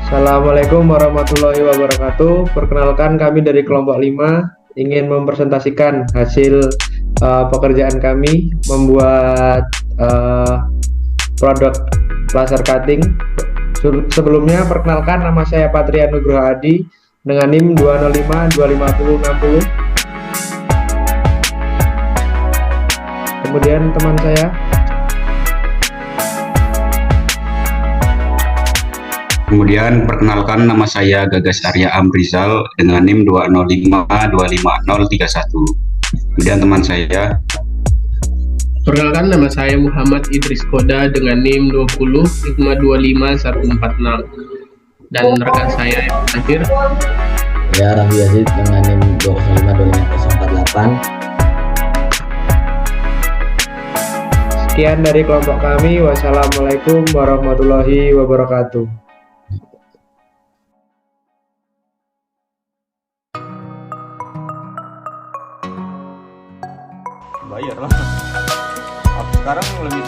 Assalamualaikum warahmatullahi wabarakatuh. Perkenalkan kami dari kelompok 5 ingin mempresentasikan hasil pekerjaan kami membuat produk laser cutting. Sebelumnya perkenalkan, nama saya Patria Nugroho Adi dengan NIM 205 25060. Kemudian teman saya Kemudian perkenalkan, nama saya Gagas Arya Amrizal dengan NIM 205 25031. Kemudian teman saya. Perkenalkan, nama saya Muhammad Idris Koda dengan NIM 20 525146. Dan rekan saya yang terakhir, saya Raffi Yazid dengan NIM 205 25048. Sekian dari kelompok kami. Wassalamualaikum warahmatullahi wabarakatuh. Bayar lah. Sekarang lebih